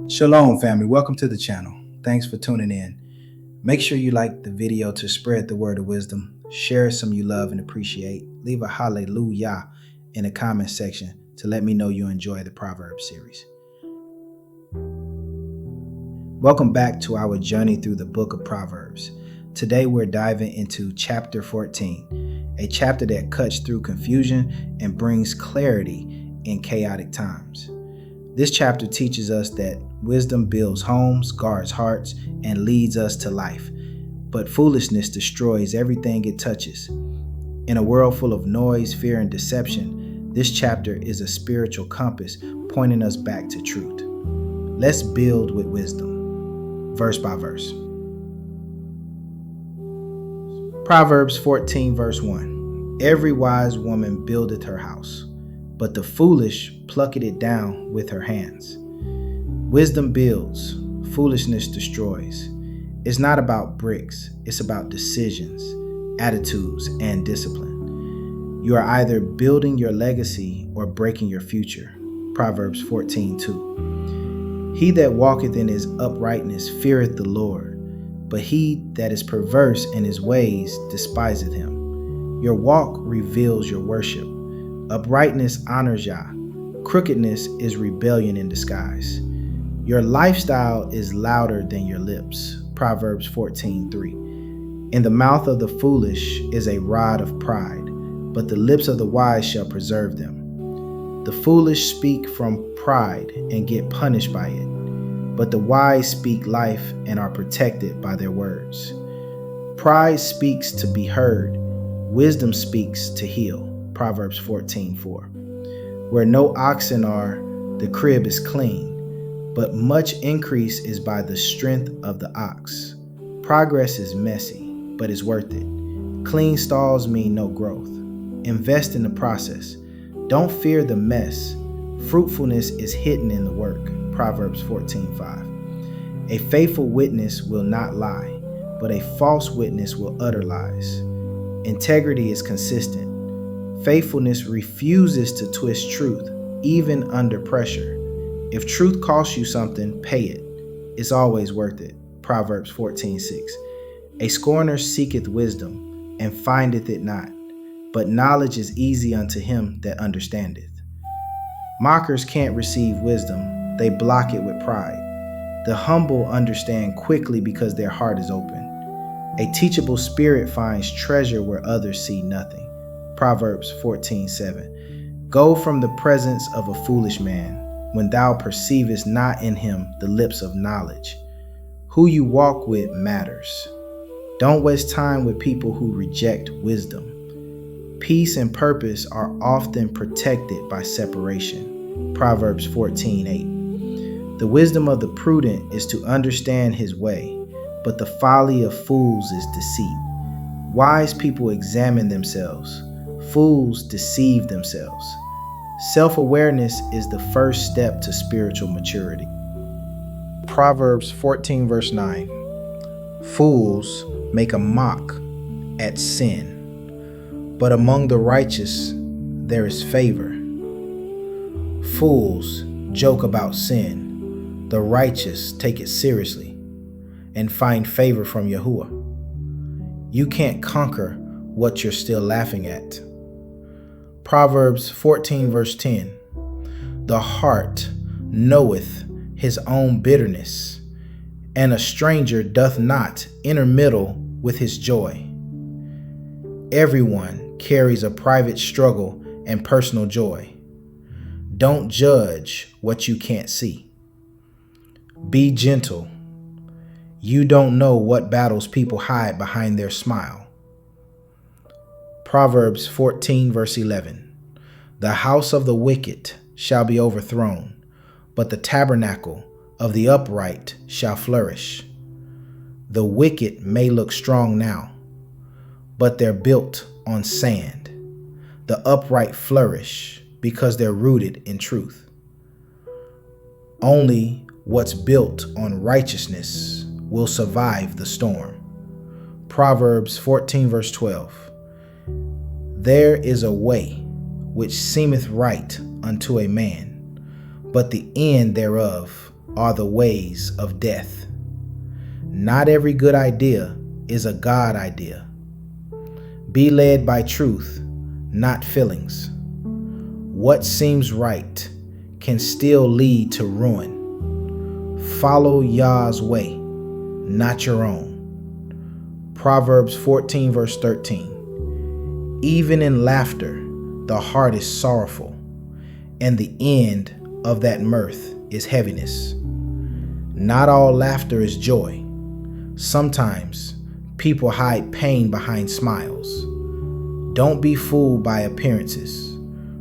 Shalom, family. Welcome to the channel. Thanks for tuning in. Make sure you like the video to spread the word of wisdom. Share some you love and appreciate. Leave a hallelujah in the comment section to let me know you enjoy the Proverbs series. Welcome back to our journey through the book of Proverbs. Today we're diving into chapter 14, a chapter that cuts through confusion and brings clarity in chaotic times. This chapter teaches us that wisdom builds homes, guards hearts, and leads us to life. But foolishness destroys everything it touches. In a world full of noise, fear, and deception, this chapter is a spiritual compass pointing us back to truth. Let's build with wisdom, verse by verse. Proverbs 14, verse 1. Every wise woman buildeth her house, but the foolish plucketh it down with her hands. Wisdom builds, foolishness destroys. It's not about bricks, it's about decisions, attitudes, and discipline. You are either building your legacy or breaking your future. Proverbs 14:2. He that walketh in his uprightness feareth the Lord, but he that is perverse in his ways despiseth him. Your walk reveals your worship. Uprightness honors Yah. Crookedness is rebellion in disguise. Your lifestyle is louder than your lips. Proverbs 14:3. In the mouth of the foolish is a rod of pride, but the lips of the wise shall preserve them. The foolish speak from pride and get punished by it, but the wise speak life and are protected by their words. Pride speaks to be heard. Wisdom speaks to heal. Proverbs 14:4. Where no oxen are, the crib is clean, but much increase is by the strength of the ox. Progress is messy, but it's worth it. Clean stalls mean no growth. Invest in the process. Don't fear the mess. Fruitfulness is hidden in the work. Proverbs 14:5. A faithful witness will not lie, but a false witness will utter lies. Integrity is consistent. Faithfulness refuses to twist truth, even under pressure. If truth costs you something, pay it. It's always worth it. Proverbs 14:6. A scorner seeketh wisdom, and findeth it not, but knowledge is easy unto him that understandeth. Mockers can't receive wisdom, they block it with pride. The humble understand quickly because their heart is open. A teachable spirit finds treasure where others see nothing. Proverbs 14:7. Go from the presence of a foolish man, when thou perceivest not in him the lips of knowledge. Who you walk with matters. Don't waste time with people who reject wisdom. Peace and purpose are often protected by separation. Proverbs 14:8. The wisdom of the prudent is to understand his way, but the folly of fools is deceit. Wise people examine themselves. Fools deceive themselves. Self-awareness is the first step to spiritual maturity. Proverbs 14 verse 9. Fools make a mock at sin, but among the righteous there is favor. Fools joke about sin. The righteous take it seriously and find favor from Yahuwah. You can't conquer what you're still laughing at. Proverbs 14 verse 10. The heart knoweth his own bitterness, and a stranger doth not intermeddle with his joy. Everyone carries a private struggle and personal joy. Don't judge what you can't see. Be gentle. You don't know what battles people hide behind their smile. Proverbs 14 verse 11. The house of the wicked shall be overthrown, but the tabernacle of the upright shall flourish. The wicked may look strong now, but they're built on sand. The upright flourish because they're rooted in truth. Only what's built on righteousness will survive the storm. Proverbs 14 verse 12. There is a way which seemeth right unto a man, but the end thereof are the ways of death. Not every good idea is a God idea. Be led by truth, not feelings. What seems right can still lead to ruin. Follow Yah's way, not your own. Proverbs 14 verse 13. Even in laughter, the heart is sorrowful, and the end of that mirth is heaviness. Not all laughter is joy. Sometimes people hide pain behind smiles. Don't be fooled by appearances.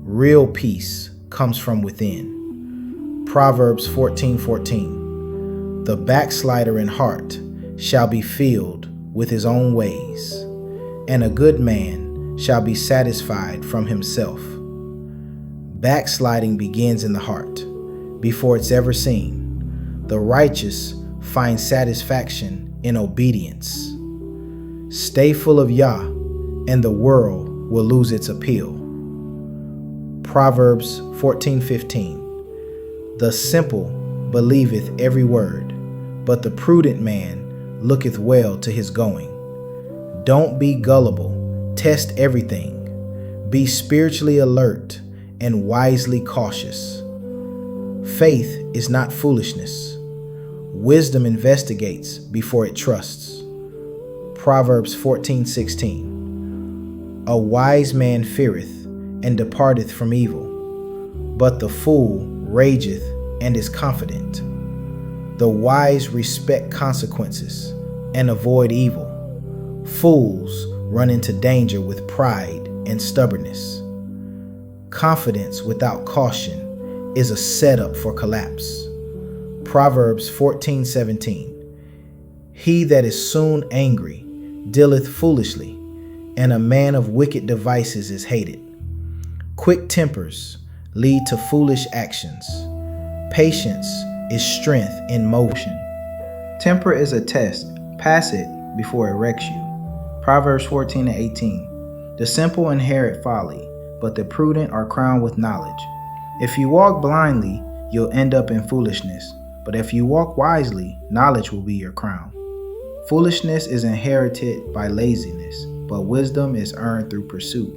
Real peace comes from within. Proverbs 14:14. The backslider in heart shall be filled with his own ways, and a good man shall be satisfied from himself. Backsliding begins in the heart before it's ever seen. The righteous find satisfaction in obedience. Stay full of Yah, and the world will lose its appeal. Proverbs 14:15. The simple believeth every word, but the prudent man looketh well to his going. Don't be gullible. Test everything. Be spiritually alert and wisely cautious. Faith is not foolishness. Wisdom investigates before it trusts. Proverbs 14:16. A wise man feareth and departeth from evil, but the fool rageth and is confident. The wise respect consequences and avoid evil. Fools run into danger with pride and stubbornness. Confidence without caution is a setup for collapse. Proverbs 14:17. He that is soon angry dealeth foolishly, and a man of wicked devices is hated. Quick tempers lead to foolish actions. Patience is strength in motion. Temper is a test. Pass it before it wrecks you. Proverbs 14:18. The simple inherit folly, but the prudent are crowned with knowledge. If you walk blindly, you'll end up in foolishness. But if you walk wisely, knowledge will be your crown. Foolishness is inherited by laziness, but wisdom is earned through pursuit.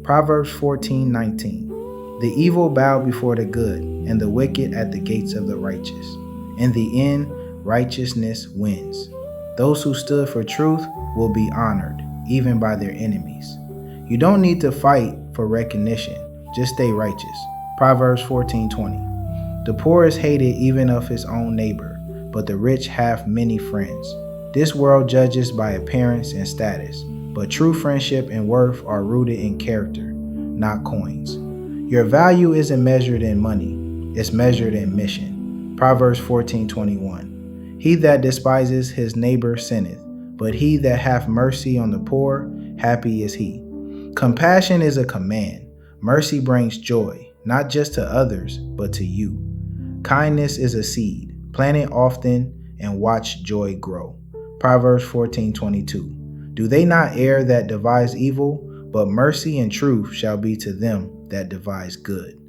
Proverbs 14:19. The evil bow before the good, and the wicked at the gates of the righteous. In the end, righteousness wins. Those who stood for truth will be honored, even by their enemies. You don't need to fight for recognition. Just stay righteous. Proverbs 14:20. The poor is hated even of his own neighbor, but the rich have many friends. This world judges by appearance and status, but true friendship and worth are rooted in character, not coins. Your value isn't measured in money, it's measured in mission. Proverbs 14:21. He that despises his neighbor sinneth, but he that hath mercy on the poor, happy is he. Compassion is a command. Mercy brings joy, not just to others, but to you. Kindness is a seed. Plant it often and watch joy grow. Proverbs 14:22. Do they not err that devise evil? But mercy and truth shall be to them that devise good.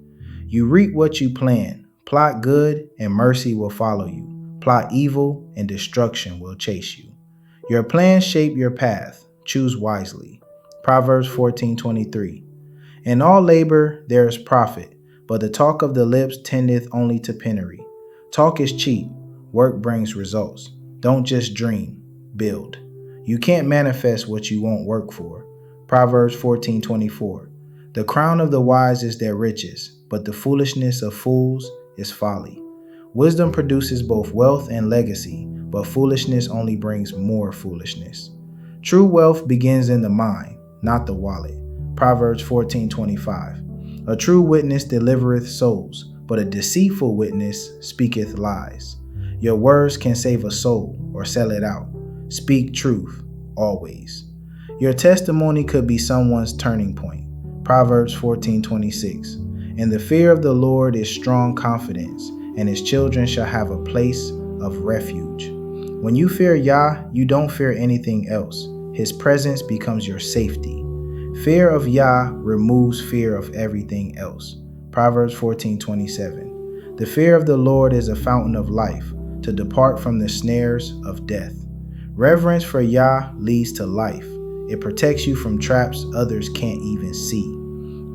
You reap what you plant. Plot good, and mercy will follow you. Plot evil, and destruction will chase you. Your plans shape your path. Choose wisely. Proverbs 14:23. In all labor there is profit, but the talk of the lips tendeth only to penury. Talk is cheap. Work brings results. Don't just dream, build. You can't manifest what you won't work for. Proverbs 14:24. The crown of the wise is their riches, but the foolishness of fools is folly. Wisdom produces both wealth and legacy, but foolishness only brings more foolishness. True wealth begins in the mind, not the wallet. Proverbs 14:25. A true witness delivereth souls, but a deceitful witness speaketh lies. Your words can save a soul or sell it out. Speak truth, always. Your testimony could be someone's turning point. Proverbs 14:26. In the fear of the Lord is strong confidence, and his children shall have a place of refuge. When you fear Yah, you don't fear anything else. His presence becomes your safety. Fear of Yah removes fear of everything else. Proverbs 14:27. The fear of the Lord is a fountain of life, to depart from the snares of death. Reverence for Yah leads to life. It protects you from traps others can't even see.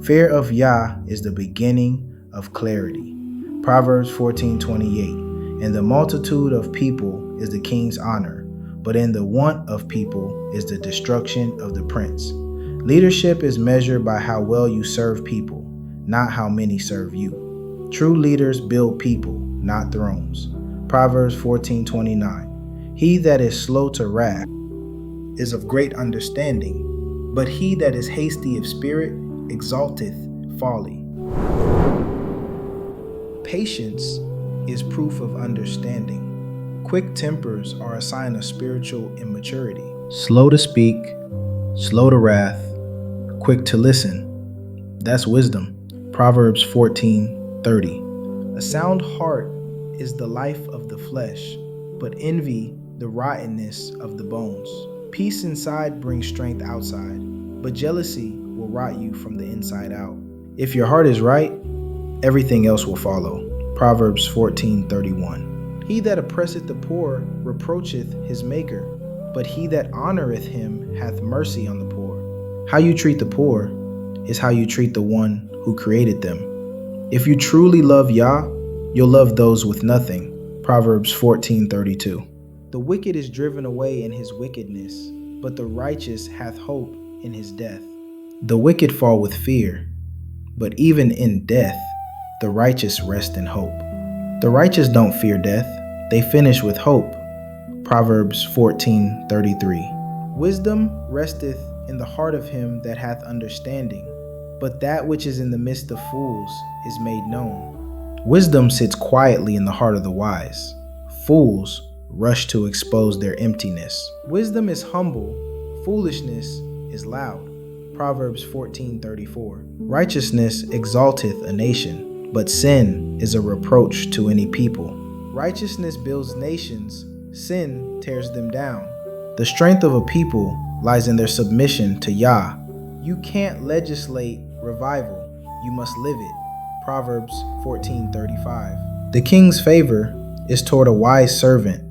Fear of Yah is the beginning of clarity. Proverbs 14:28. In the multitude of people is the king's honor, but in the want of people is the destruction of the prince. Leadership is measured by how well you serve people, not how many serve you. True leaders build people, not thrones. Proverbs 14:29. He that is slow to wrath is of great understanding, but he that is hasty of spirit exalteth folly. Patience is proof of understanding. Quick tempers are a sign of spiritual immaturity. Slow to speak, slow to wrath, quick to listen. That's wisdom. Proverbs 14:30. A sound heart is the life of the flesh, but envy the rottenness of the bones. Peace inside brings strength outside, but jealousy will rot you from the inside out. If your heart is right, everything else will follow. Proverbs 14:31. He that oppresseth the poor reproacheth his maker, but he that honoreth him hath mercy on the poor. How you treat the poor is how you treat the one who created them. If you truly love Yah, you'll love those with nothing. Proverbs 14:32. The wicked is driven away in his wickedness, but the righteous hath hope in his death. The wicked fall with fear, but even in death, the righteous rest in hope. The righteous don't fear death, they finish with hope. Proverbs 14:33. Wisdom resteth in the heart of him that hath understanding, but that which is in the midst of fools is made known. Wisdom sits quietly in the heart of the wise. Fools rush to expose their emptiness. Wisdom is humble, foolishness is loud. Proverbs 14:34. Righteousness exalteth a nation, but sin is a reproach to any people. Righteousness builds nations, sin tears them down. The strength of a people lies in their submission to Yah. You can't legislate revival, you must live it. Proverbs 14:35. The king's favor is toward a wise servant,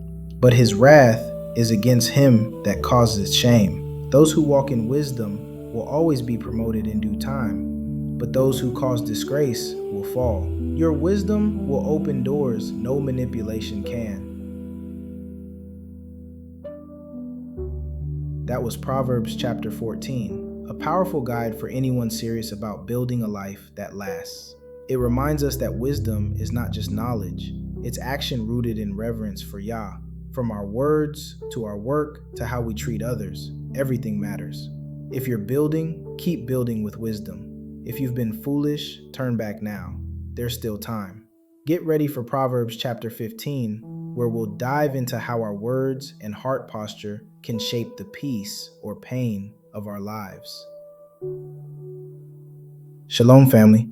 but his wrath is against him that causes shame. Those who walk in wisdom will always be promoted in due time, but those who cause disgrace will fall. Your wisdom will open doors no manipulation can. That was Proverbs Chapter 14, a powerful guide for anyone serious about building a life that lasts. It reminds us that wisdom is not just knowledge, it's action rooted in reverence for Yah. From our words to our work to how we treat others, everything matters. If you're building, keep building with wisdom. If you've been foolish, turn back now. There's still time. Get ready for Proverbs Chapter 15, where we'll dive into how our words and heart posture can shape the peace or pain of our lives. Shalom, family.